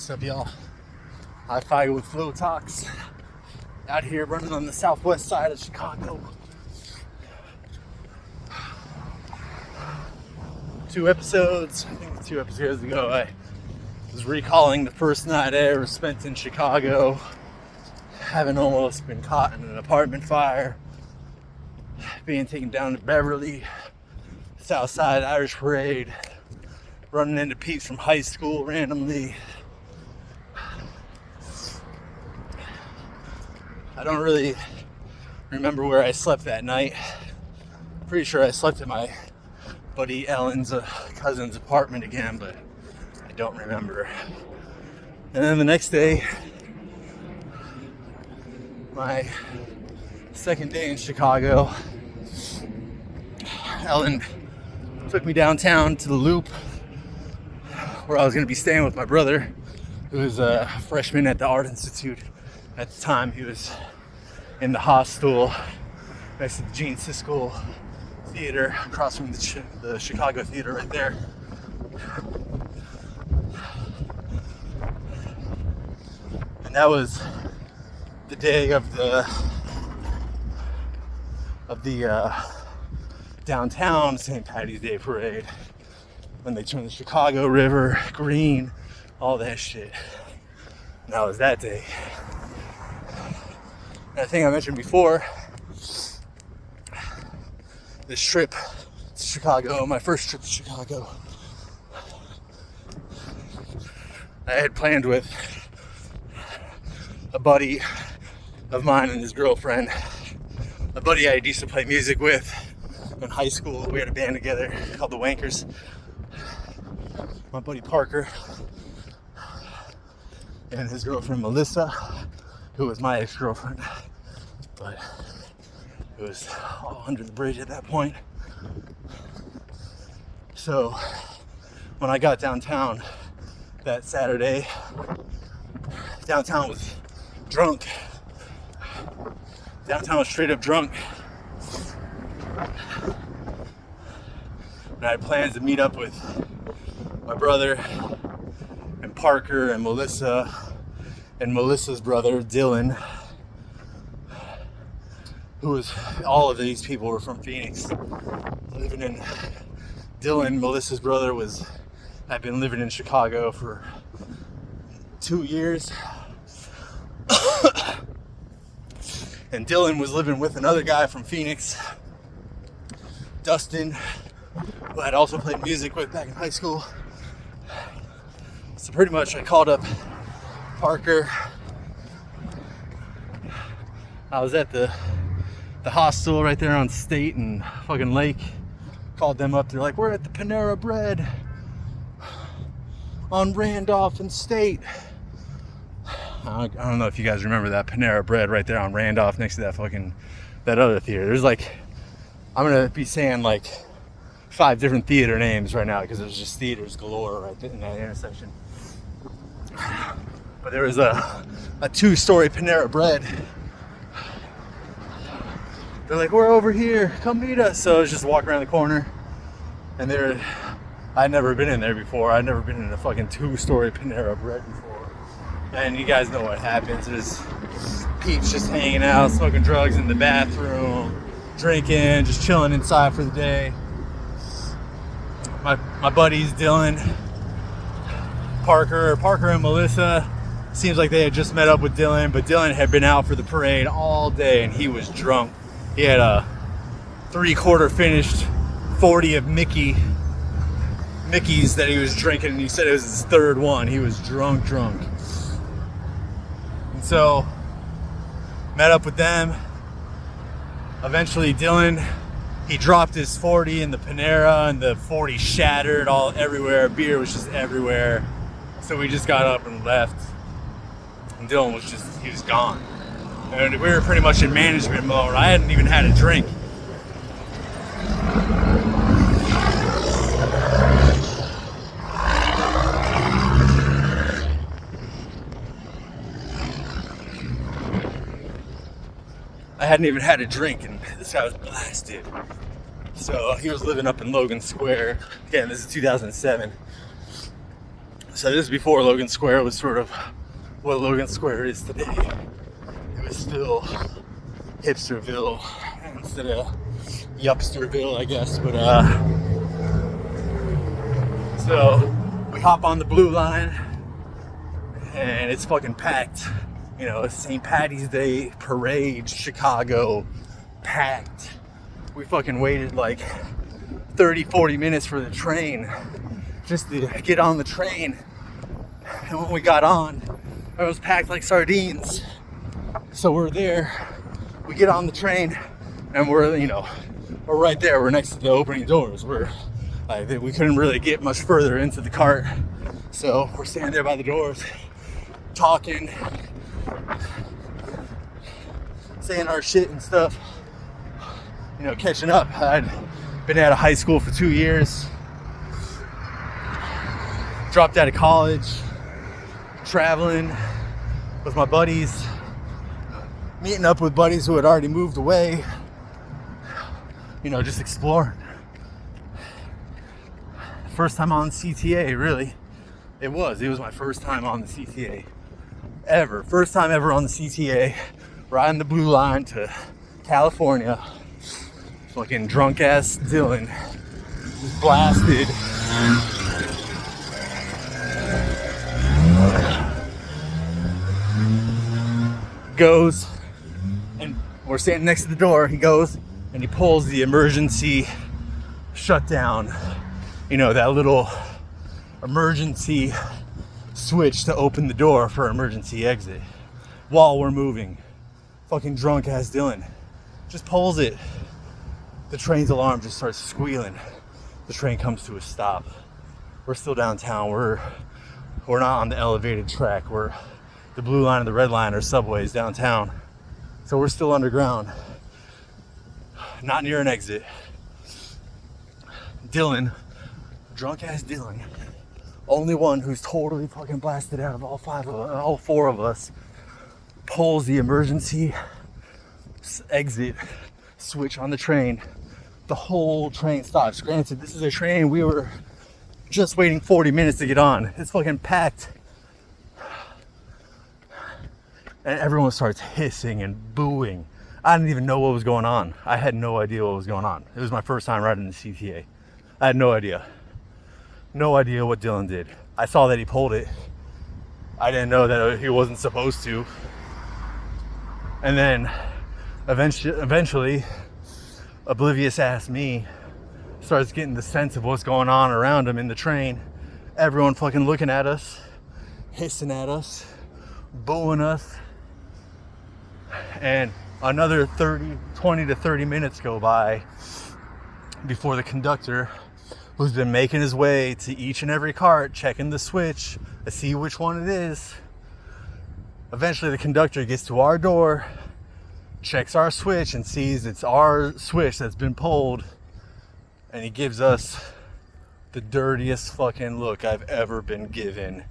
What's up, y'all? I fight with FLOWTOX out here running on the southwest side of Chicago. 2 episodes ago, I was recalling the first night I ever spent in Chicago, having almost been caught in an apartment fire, being taken down to Beverly, Southside Irish Parade, running into peeps from high school randomly. I don't really remember where I slept that night. Pretty sure I slept at my buddy Ellen's cousin's apartment again, but I don't remember. And then the next day, my second day in Chicago, Ellen took me downtown to the Loop, where I was going to be staying with my brother, who was a freshman at the Art Institute. At the time, he was in the hostel next to the Gene Siskel Theater, across from the Chicago Theater right there. And that was the day of the downtown St. Patty's Day parade, when they turned the Chicago River green, all that shit. And that was that day. And I think I mentioned before, this trip to Chicago, my first trip to Chicago, I had planned with a buddy of mine and his girlfriend, a buddy I used to play music with in high school. We had a band together called the Wankers. My buddy Parker and his girlfriend Melissa, who was my ex-girlfriend, but it was all under the bridge at that point. So when I got downtown that Saturday, downtown was drunk. Downtown was straight up drunk. And I had plans to meet up with my brother and Parker and Melissa and Melissa's brother, Dylan, all of these people were from Phoenix. Dylan, Melissa's brother, had been living in Chicago for 2 years. And Dylan was living with another guy from Phoenix, Dustin, who I'd also played music with back in high school. So pretty much I called up Parker. I was at the hostel right there on State and fucking Lake. Called them up. They're like, we're at the Panera Bread on Randolph and State. I don't know if you guys remember that Panera Bread right there on Randolph next to that other theater. There's I'm gonna be saying 5 different theater names right now because there's just theaters galore right there in that intersection. But there was a 2-story Panera Bread. They're like, we're over here, come meet us. So I was just walking around the corner, and I'd never been in there before. I'd never been in a fucking 2-story Panera Bread before. And you guys know what happens. There's peeps just hanging out, smoking drugs in the bathroom, drinking, just chilling inside for the day. My buddies, Dylan, Parker and Melissa, seems like they had just met up with Dylan, but Dylan had been out for the parade all day and he was drunk. He had a 3/4 finished 40 of Mickey's that he was drinking, and he said it was his 3rd one. He was drunk. And so, met up with them. Eventually Dylan, he dropped his 40 in the Panera, and the 40 shattered everywhere. Beer was just everywhere. So we just got up and left. And Dylan he was gone. And we were pretty much in management mode. I hadn't even had a drink. And this guy was blasted. So he was living up in Logan Square. Again, this is 2007. So this is before Logan Square was sort of what Logan Square is today. It was still hipsterville instead of yupsterville, I guess. But so we hop on the blue line and it's fucking packed. You know, St. Patty's Day parade, Chicago, packed. We fucking waited like 30-40 minutes for the train just to get on the train. And when we got on, it was packed like sardines. So we're there, we get on the train, and we're right there. We're next to the opening doors. We're like, we couldn't really get much further into the cart. So we're standing there by the doors, talking, saying our shit and stuff, catching up. I'd been out of high school for 2 years, dropped out of college, traveling with my buddies, meeting up with buddies who had already moved away, just exploring. First time on CTA, really. It was my first time on the CTA ever. First time ever on the CTA, riding the blue line to California. Fucking drunk ass Dylan just blasted. Goes, and we're standing next to the door. He goes and he pulls the emergency shutdown, that little emergency switch to open the door for emergency exit while we're moving. Fucking drunk ass Dylan just pulls it. The train's alarm just starts squealing. The train comes to a stop. We're still downtown. We're not on the elevated track. We're the blue line and the red line are subways downtown. So we're still underground. Not near an exit. Dylan, drunk ass Dylan, only one who's totally fucking blasted out of all four of us, pulls the emergency exit switch on the train. The whole train stops. Granted, this is a train we were just waiting 40 minutes to get on. It's fucking packed. And everyone starts hissing and booing. I didn't even know what was going on. I had no idea what was going on. It was my first time riding the CTA. I had no idea. No idea what Dylan did. I saw that he pulled it. I didn't know that he wasn't supposed to. And then eventually, oblivious ass me starts getting the sense of what's going on around him in the train. Everyone fucking looking at us, hissing at us, booing us. And another 20 to 30 minutes go by before the conductor, who's been making his way to each and every cart, checking the switch to see which one it is. Eventually the conductor gets to our door, checks our switch and sees it's our switch that's been pulled, and he gives us the dirtiest fucking look I've ever been given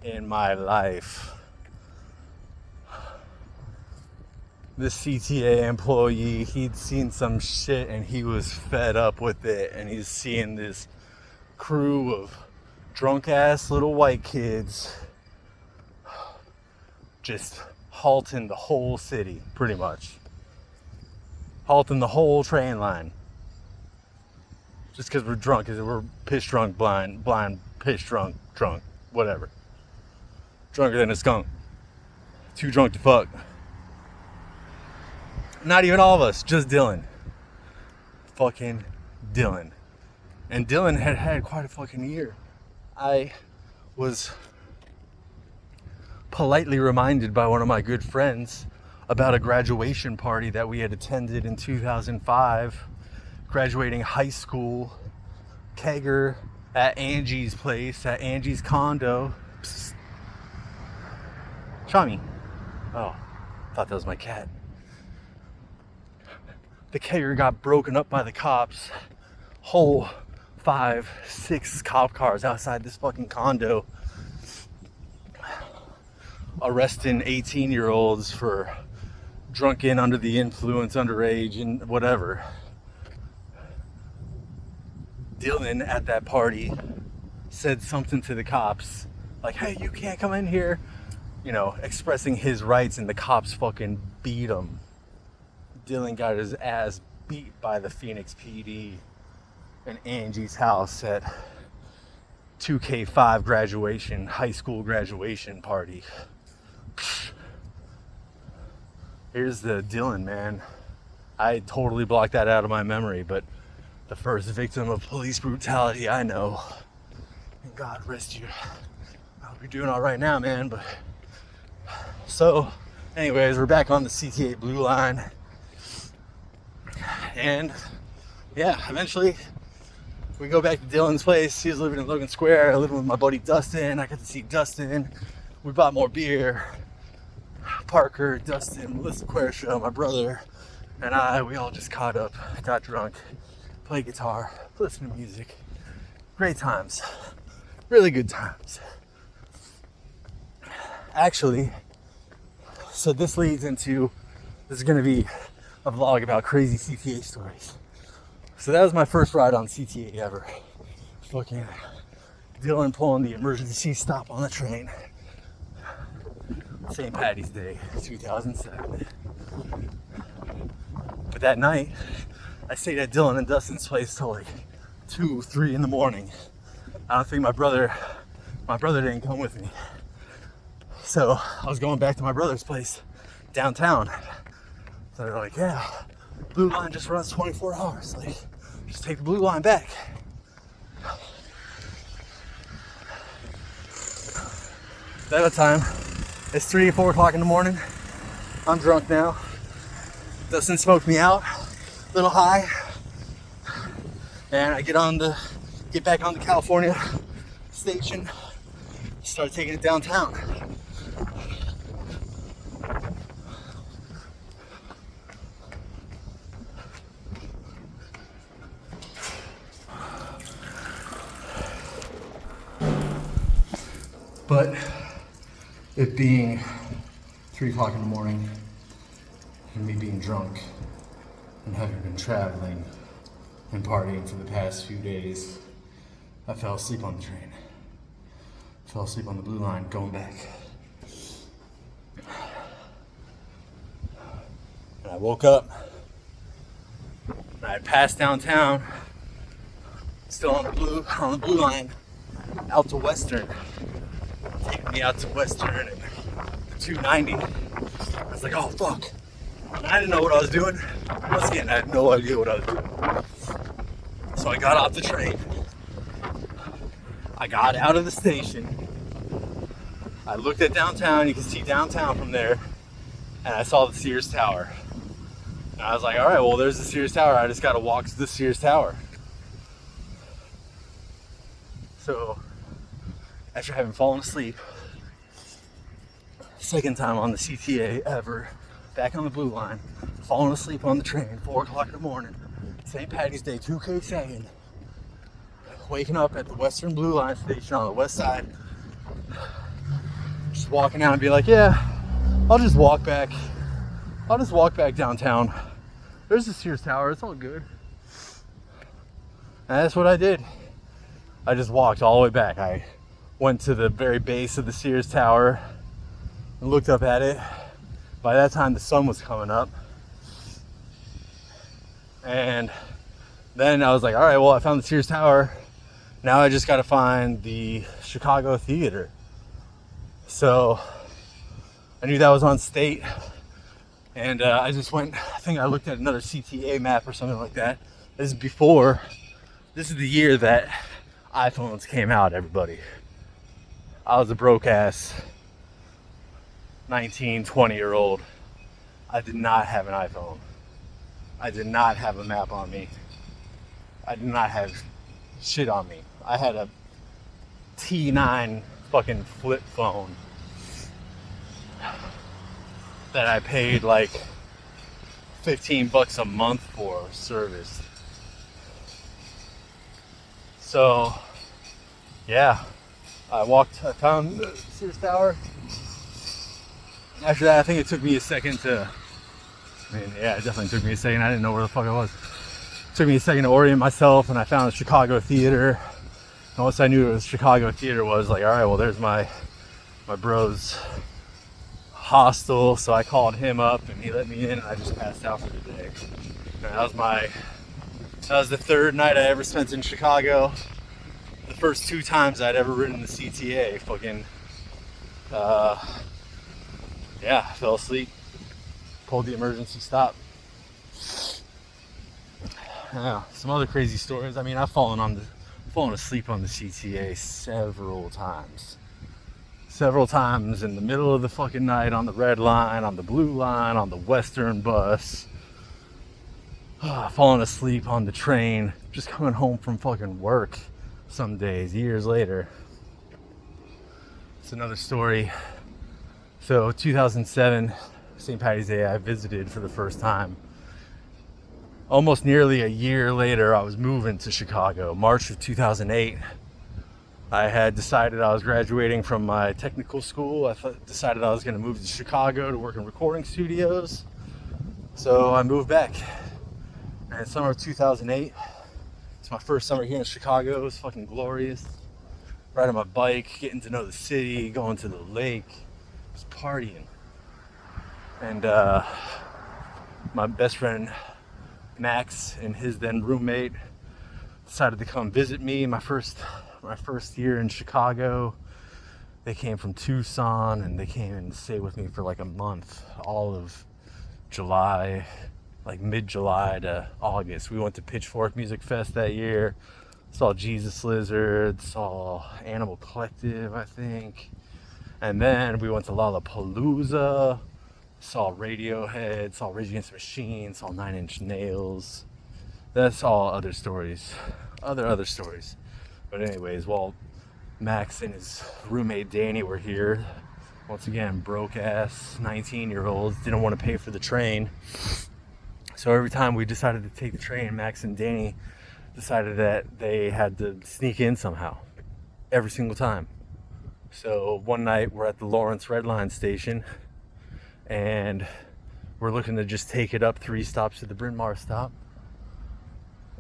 in my life. This CTA employee, he'd seen some shit and he was fed up with it, and he's seeing this crew of drunk ass little white kids just halting the whole city, pretty much. Halting the whole train line. Just because we're drunk, because we're piss drunk, blind, piss drunk, whatever. Drunker than a skunk. Too drunk to fuck. Not even all of us, just Dylan. Fucking Dylan. And Dylan had quite a fucking year. I was politely reminded by one of my good friends about a graduation party that we had attended in 2005, graduating high school, kegger at Angie's place, at Angie's condo. Psst. Chami. Oh, thought that was my cat. The kegger got broken up by the cops. Whole 5, 6 cop cars outside this fucking condo, arresting 18-year-olds for drunken, under the influence, underage, and whatever. Dylan at that party said something to the cops like, hey, you can't come in here, you know, expressing his rights, and the cops fucking beat him. Dylan got his ass beat by the Phoenix PD in Angie's house at 2K5 graduation, high school graduation party. Here's the Dylan, man. I totally blocked that out of my memory, but the first victim of police brutality I know. And God rest you. I hope you're doing all right now, man. But so, anyways, we're back on the CTA Blue Line. And yeah, eventually we go back to Dylan's place. He was living in Logan Square. I lived with my buddy Dustin. I got to see Dustin. We bought more beer. Parker, Dustin, Melissa Quershaw, my brother, and we all just caught up, got drunk, played guitar, listened to music. Great times. Really good times. Actually, so this leads into, this is going to be a vlog about crazy CTA stories. So that was my first ride on CTA ever. Fucking Dylan pulling the emergency stop on the train. St. Patty's Day, 2007. But that night, I stayed at Dylan and Dustin's place till like 2, 3 in the morning. I don't think my brother didn't come with me. So I was going back to my brother's place downtown. So they're like, yeah, Blue Line just runs 24 hours. Like, just take the Blue Line back. At that time, it's 3 or 4 o'clock in the morning. I'm drunk now. Dustin smoked me out, a little high. And I get back on the California station, start taking it downtown. But it being 3 o'clock in the morning, and me being drunk, and having been traveling and partying for the past few days, I fell asleep on the train. Fell asleep on the Blue Line going back. And I woke up, and I passed downtown, still on the Blue Line, out to Western. Taking me out to Western and the 290. I was like, oh fuck. I didn't know what I was doing. Once again, I had no idea what I was doing. So I got off the train. I got out of the station. I looked at downtown. You can see downtown from there. And I saw the Sears Tower. And I was like, all right, well, there's the Sears Tower. I just got to walk to the Sears Tower. So after having fallen asleep, second time on the CTA ever, back on the Blue Line, falling asleep on the train, 4 o'clock in the morning, St. Patty's Day, 2K7, waking up at the Western Blue Line station on the west side, just walking out and be like, yeah, I'll just walk back downtown. There's the Sears Tower, it's all good. And that's what I did. I just walked all the way back. I went to the very base of the Sears Tower and looked up at it. By that time, the sun was coming up. And then I was like, all right, well, I found the Sears Tower. Now I just got to find the Chicago Theater. So I knew that was on State. And I just went, I think I looked at another CTA map or something like that. This is the year that iPhones came out, everybody. I was a broke ass 19, 20-year-old. I did not have an iPhone. I did not have a map on me. I did not have shit on me. I had a T9 fucking flip phone that I paid like $15 a month for service. So, yeah. I found the Sears Tower. After that, I think it took me a second it definitely took me a second. I didn't know where the fuck I was. It took me a second to orient myself, and I found a Chicago Theater. Once I knew it was Chicago Theater, was like, all right, well, there's my bro's hostel. So I called him up and he let me in, and I just passed out for the day. And that was the third night I ever spent in Chicago. The first 2 times I'd ever ridden the CTA, fucking, yeah, fell asleep, pulled the emergency stop. Yeah, some other crazy stories. I mean, I've fallen asleep on the CTA several times in the middle of the fucking night, on the red line, on the blue line, on the western bus. Falling asleep on the train, just coming home from fucking work some days, years later. It's another story. So 2007, St. Patty's Day, I visited for the first time. Almost nearly a year later, I was moving to Chicago. March of 2008, I had decided I was graduating from my technical school. I decided I was going to move to Chicago to work in recording studios. So I moved back. And summer of 2008, it's my first summer here in Chicago. It was fucking glorious. Riding my bike, getting to know the city, going to the lake, just partying. And my best friend Max and his then roommate decided to come visit me my first year in Chicago. They came from Tucson and they came and stayed with me for like a month, all of July, like mid-July to August. We went to Pitchfork Music Fest that year, saw Jesus Lizard, saw Animal Collective, I think, and then we went to Lollapalooza, saw Radiohead, saw Rage Against the Machine, saw 9 Inch Nails. That's all other stories, other stories. But anyways, while Max and his roommate Danny were here, once again, broke ass 19-year-olds, didn't want to pay for the train. So every time we decided to take the train, Max and Danny decided that they had to sneak in somehow. Every single time. So one night we're at the Lawrence Red Line station and we're looking to just take it up 3 stops to the Bryn Mawr stop.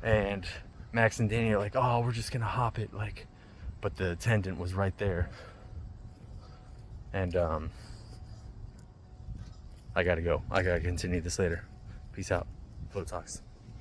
And Max and Danny are like, oh, we're just gonna hop it, like, but the attendant was right there. And I gotta go. I gotta continue this later. Peace out. FLOWTOX.